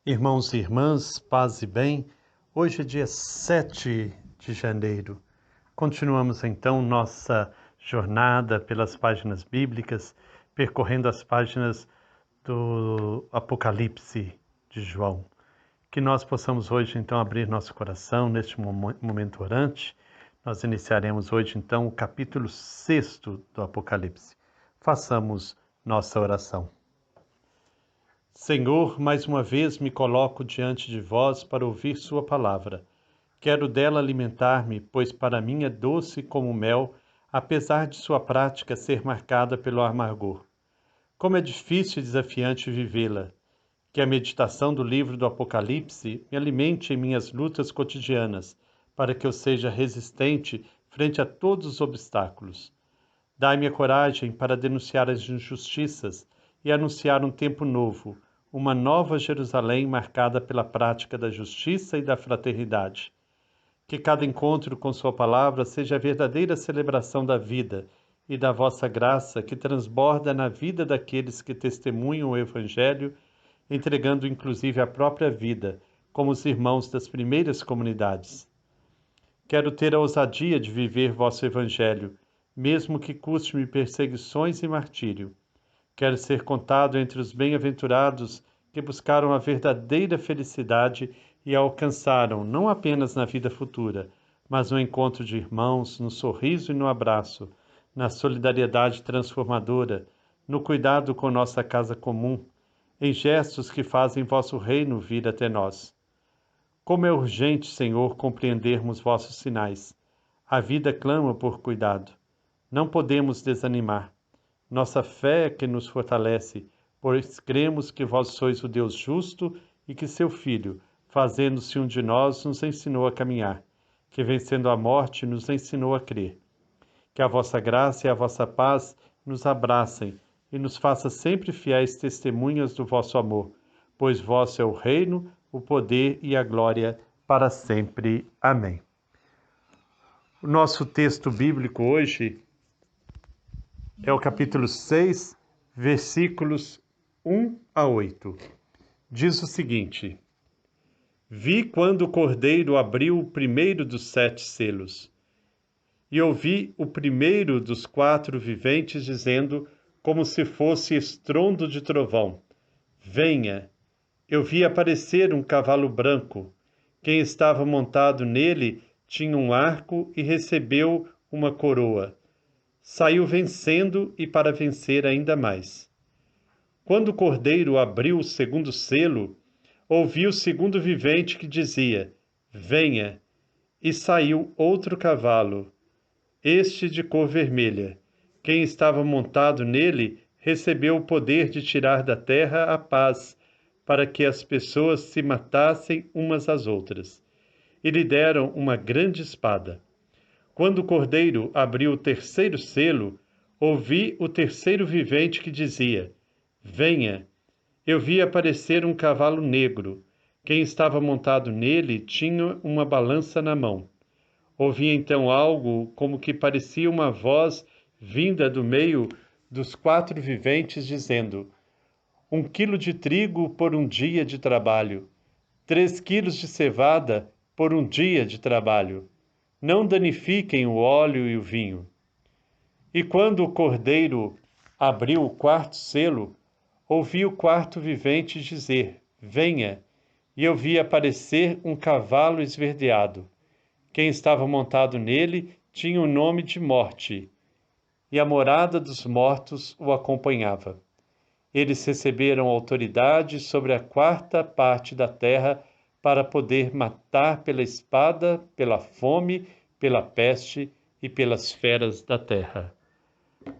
Irmãos e irmãs, paz e bem, hoje é dia 7 de janeiro. Continuamos então nossa jornada pelas páginas bíblicas, percorrendo as páginas do Apocalipse de João. Que nós possamos hoje então abrir nosso coração neste momento orante. Nós iniciaremos hoje então o capítulo 6 do Apocalipse. Façamos nossa oração. Senhor, mais uma vez me coloco diante de vós para ouvir sua palavra. Quero dela alimentar-me, pois para mim é doce como mel, apesar de sua prática ser marcada pelo amargor. Como é difícil e desafiante vivê-la. Que a meditação do livro do Apocalipse me alimente em minhas lutas cotidianas, para que eu seja resistente frente a todos os obstáculos. Dai-me a coragem para denunciar as injustiças e anunciar um tempo novo, uma nova Jerusalém marcada pela prática da justiça e da fraternidade. Que cada encontro com sua palavra seja a verdadeira celebração da vida e da vossa graça que transborda na vida daqueles que testemunham o Evangelho, entregando inclusive a própria vida, como os irmãos das primeiras comunidades. Quero ter a ousadia de viver vosso Evangelho, mesmo que custe-me perseguições e martírio. Quero ser contado entre os bem-aventurados que buscaram a verdadeira felicidade e a alcançaram não apenas na vida futura, mas no encontro de irmãos, no sorriso e no abraço, na solidariedade transformadora, no cuidado com nossa casa comum, em gestos que fazem vosso reino vir até nós. Como é urgente, Senhor, compreendermos vossos sinais. A vida clama por cuidado. Não podemos desanimar. Nossa fé é que nos fortalece, pois cremos que vós sois o Deus justo e que seu Filho, fazendo-se um de nós, nos ensinou a caminhar, que vencendo a morte nos ensinou a crer. Que a vossa graça e a vossa paz nos abracem e nos faça sempre fiéis testemunhas do vosso amor, pois vosso é o reino, o poder e a glória para sempre. Amém. O nosso texto bíblico hoje é o capítulo 6, versículos 1 a 8. Diz o seguinte: Vi quando o Cordeiro abriu o primeiro dos 7 selos, e ouvi o primeiro dos 4 viventes dizendo, como se fosse estrondo de trovão: Venha! Eu vi aparecer um cavalo branco. Quem estava montado nele tinha um arco e recebeu uma coroa. Saiu vencendo e para vencer ainda mais. Quando o Cordeiro abriu o segundo selo, ouvi o segundo vivente que dizia: Venha! E saiu outro cavalo, este de cor vermelha. Quem estava montado nele recebeu o poder de tirar da terra a paz, para que as pessoas se matassem umas às outras. E lhe deram uma grande espada. Quando o Cordeiro abriu o terceiro selo, ouvi o terceiro vivente que dizia: Venha! Eu vi aparecer um cavalo negro. Quem estava montado nele tinha uma balança na mão. Ouvi então algo como que parecia uma voz vinda do meio dos 4 viventes, dizendo: 1 quilo de trigo por um dia de trabalho, 3 quilos de cevada por um dia de trabalho. Não danifiquem o óleo e o vinho. E quando o Cordeiro abriu o 4º selo, ouvi o 4º vivente dizer: Venha! E eu vi aparecer um cavalo esverdeado. Quem estava montado nele tinha o nome de Morte, e a morada dos mortos o acompanhava. Eles receberam autoridade sobre a 4ª parte da terra para poder matar pela espada, pela fome, pela peste e pelas feras da terra.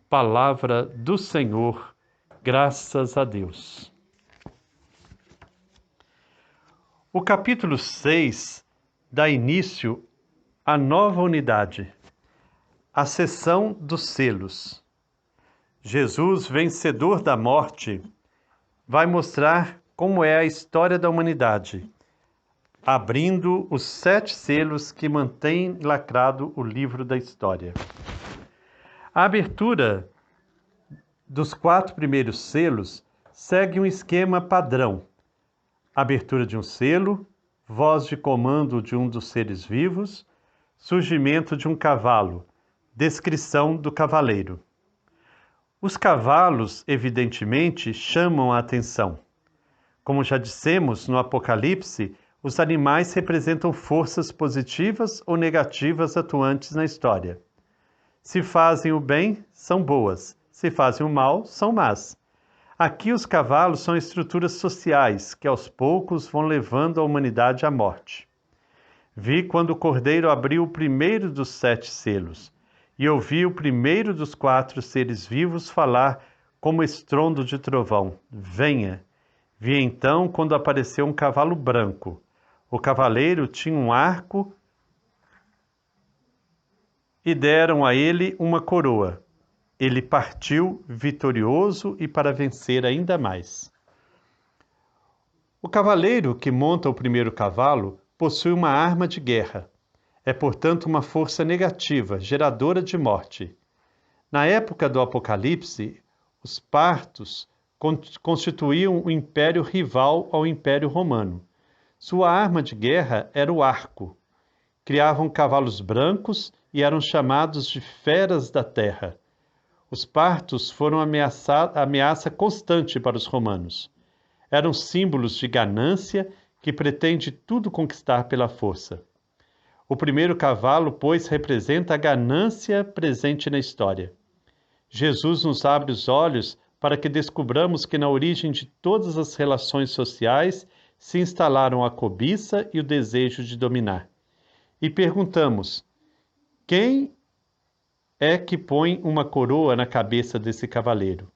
Palavra do Senhor, graças a Deus. O capítulo 6 dá início à nova unidade, a sessão dos selos. Jesus, vencedor da morte, vai mostrar como é a história da humanidade, abrindo os 7 selos que mantêm lacrado o livro da história. A abertura dos 4 primeiros selos segue um esquema padrão. abertura de um selo, voz de comando de um dos seres vivos, surgimento de um cavalo, descrição do cavaleiro. Os cavalos, evidentemente, chamam a atenção. Como já dissemos no Apocalipse, os animais representam forças positivas ou negativas atuantes na história. Se fazem o bem, são boas. Se fazem o mal, são más. Aqui os cavalos são estruturas sociais que aos poucos vão levando a humanidade à morte. Vi quando o Cordeiro abriu o primeiro dos 7 selos, e ouvi o primeiro dos 4 seres vivos falar como estrondo de trovão: venha! Vi então quando apareceu um cavalo branco. O cavaleiro tinha um arco e deram a ele uma coroa. Ele partiu vitorioso e para vencer ainda mais. O cavaleiro que monta o primeiro cavalo possui uma arma de guerra. É, portanto, uma força negativa, geradora de morte. Na época do Apocalipse, os partos constituíam um império rival ao Império Romano. Sua arma de guerra era o arco. Criavam cavalos brancos e eram chamados de feras da terra. Os partos foram ameaça constante para os romanos. Eram símbolos de ganância que pretende tudo conquistar pela força. O primeiro cavalo, pois, representa a ganância presente na história. Jesus nos abre os olhos para que descubramos que na origem de todas as relações sociais se instalaram a cobiça e o desejo de dominar. E perguntamos: quem é que põe uma coroa na cabeça desse cavaleiro?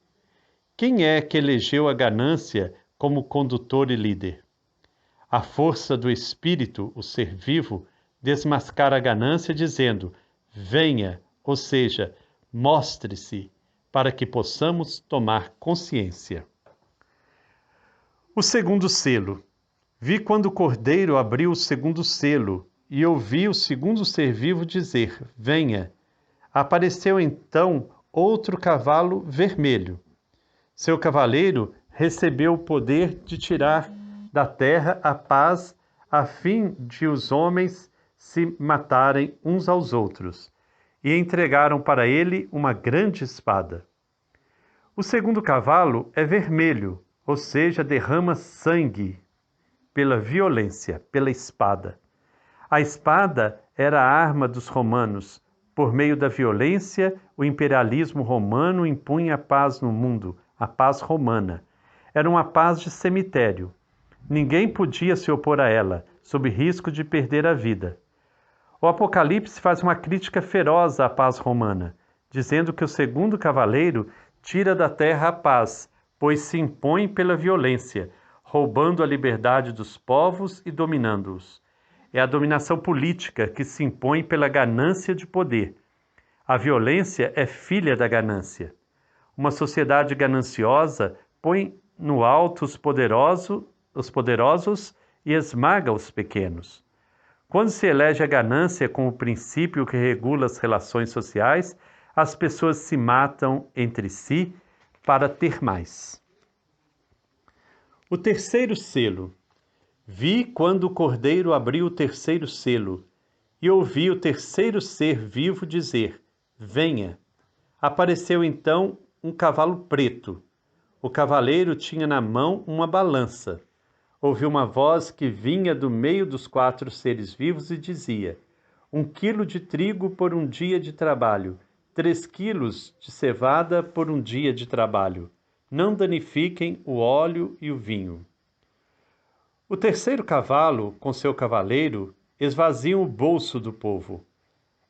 Quem é que elegeu a ganância como condutor e líder? A força do espírito, o ser vivo, desmascara a ganância dizendo: venha, ou seja, mostre-se, para que possamos tomar consciência. O segundo selo. Vi quando o Cordeiro abriu o segundo selo e ouvi o segundo ser vivo dizer: venha. Apareceu então outro cavalo vermelho. Seu cavaleiro recebeu o poder de tirar da terra a paz, a fim de os homens se matarem uns aos outros, e entregaram para ele uma grande espada. O segundo cavalo é vermelho, ou seja, derrama sangue pela violência, pela espada. A espada era a arma dos romanos. Por meio da violência, o imperialismo romano impunha a paz no mundo, a paz romana. Era uma paz de cemitério. Ninguém podia se opor a ela, sob risco de perder a vida. O Apocalipse faz uma crítica feroz à paz romana, dizendo que o segundo cavaleiro tira da terra a paz, pois se impõe pela violência, roubando a liberdade dos povos e dominando-os. É a dominação política que se impõe pela ganância de poder. A violência é filha da ganância. Uma sociedade gananciosa põe no alto os poderosos e esmaga os pequenos. Quando se elege a ganância como princípio que regula as relações sociais, as pessoas se matam entre si para ter mais. O terceiro selo. Vi quando o Cordeiro abriu o terceiro selo, e ouvi o terceiro ser vivo dizer: venha. Apareceu então um cavalo preto. O cavaleiro tinha na mão uma balança. Ouvi uma voz que vinha do meio dos 4 seres vivos e dizia: 1 quilo de trigo por um dia de trabalho, 3 quilos de cevada por um dia de trabalho. Não danifiquem o óleo e o vinho. O terceiro cavalo, com seu cavaleiro, esvaziam o bolso do povo.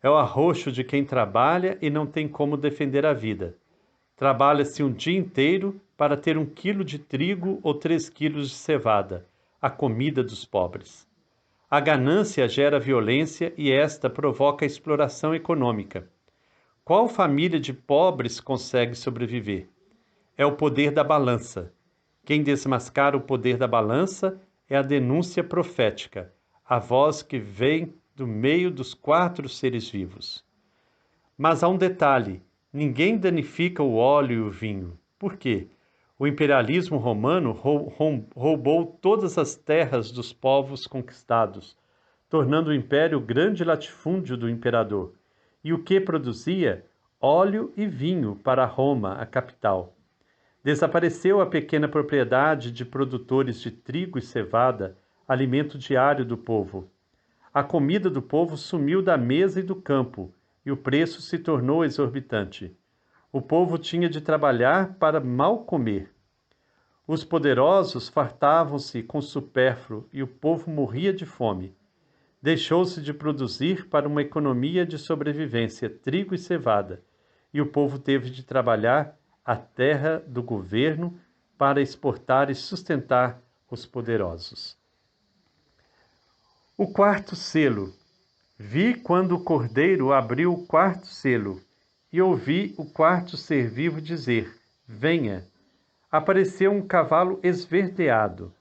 É o arroxo de quem trabalha e não tem como defender a vida. Trabalha-se um dia inteiro para ter 1 quilo de trigo ou 3 quilos de cevada, a comida dos pobres. A ganância gera violência e esta provoca a exploração econômica. Qual família de pobres consegue sobreviver? É o poder da balança. Quem desmascara o poder da balança é a denúncia profética, a voz que vem do meio dos 4 seres vivos. Mas há um detalhe: ninguém danifica o óleo e o vinho. Por quê? O imperialismo romano roubou todas as terras dos povos conquistados, tornando o império o grande latifúndio do imperador. E o que produzia? Óleo e vinho para Roma, a capital. Desapareceu a pequena propriedade de produtores de trigo e cevada, alimento diário do povo. A comida do povo sumiu da mesa e do campo, e o preço se tornou exorbitante. O povo tinha de trabalhar para mal comer. Os poderosos fartavam-se com supérfluo e o povo morria de fome. Deixou-se de produzir para uma economia de sobrevivência trigo e cevada, e o povo teve de trabalhar a terra do governo para exportar e sustentar os poderosos. O quarto selo. Vi quando o cordeiro abriu o quarto selo, e ouvi o quarto ser vivo dizer: Venha! Apareceu um cavalo esverdeado.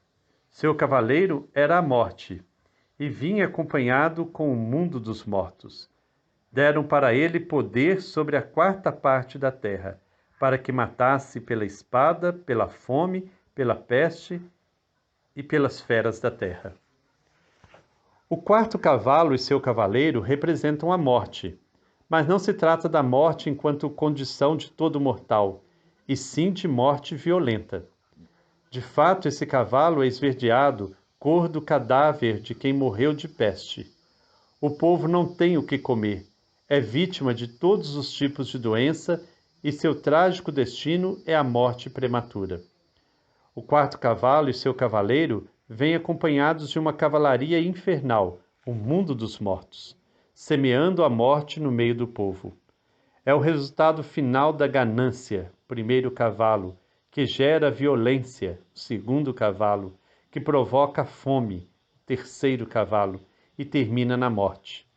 Seu cavaleiro era a morte, e vinha acompanhado com o mundo dos mortos. Deram para ele poder sobre a quarta parte da terra, para que matasse pela espada, pela fome, pela peste e pelas feras da terra. O quarto cavalo e seu cavaleiro representam a morte, mas não se trata da morte enquanto condição de todo mortal, e sim de morte violenta. De fato, esse cavalo é esverdeado, cor do cadáver de quem morreu de peste. O povo não tem o que comer, é vítima de todos os tipos de doença e seu trágico destino é a morte prematura. O quarto cavalo e seu cavaleiro vêm acompanhados de uma cavalaria infernal, o mundo dos mortos, semeando a morte no meio do povo. É o resultado final da ganância, primeiro cavalo, que gera violência, segundo cavalo, que provoca fome, terceiro cavalo, e termina na morte.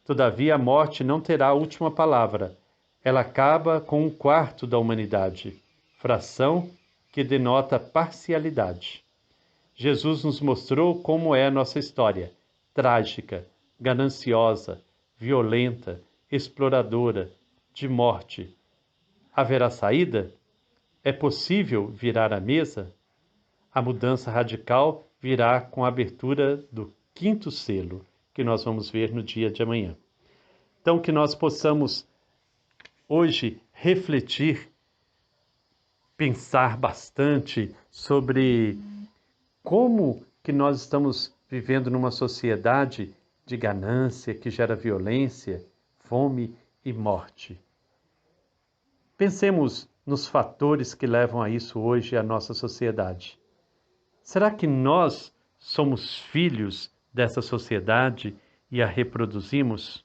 Todavia, a morte não terá a última palavra. Ela acaba com um quarto da humanidade, fração que denota parcialidade. Jesus nos mostrou como é a nossa história, trágica, gananciosa, violenta, exploradora, de morte. Haverá saída? É possível virar a mesa? A mudança radical virá com a abertura do quinto selo, que nós vamos ver no dia de amanhã. Então, que nós possamos hoje refletir, pensar bastante sobre como que nós estamos vivendo numa sociedade de ganância que gera violência, fome e morte. Pensemos nos fatores que levam a isso hoje a nossa sociedade. Será que nós somos filhos dessa sociedade e a reproduzimos?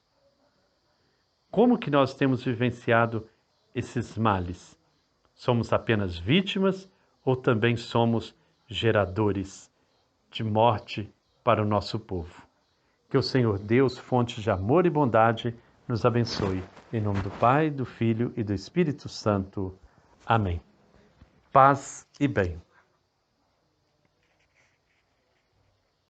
Como que nós temos vivenciado esses males? Somos apenas vítimas ou também somos geradores de morte para o nosso povo? Que o Senhor Deus, fonte de amor e bondade, nos abençoe. Em nome do Pai, do Filho e do Espírito Santo. Amém. Paz e bem.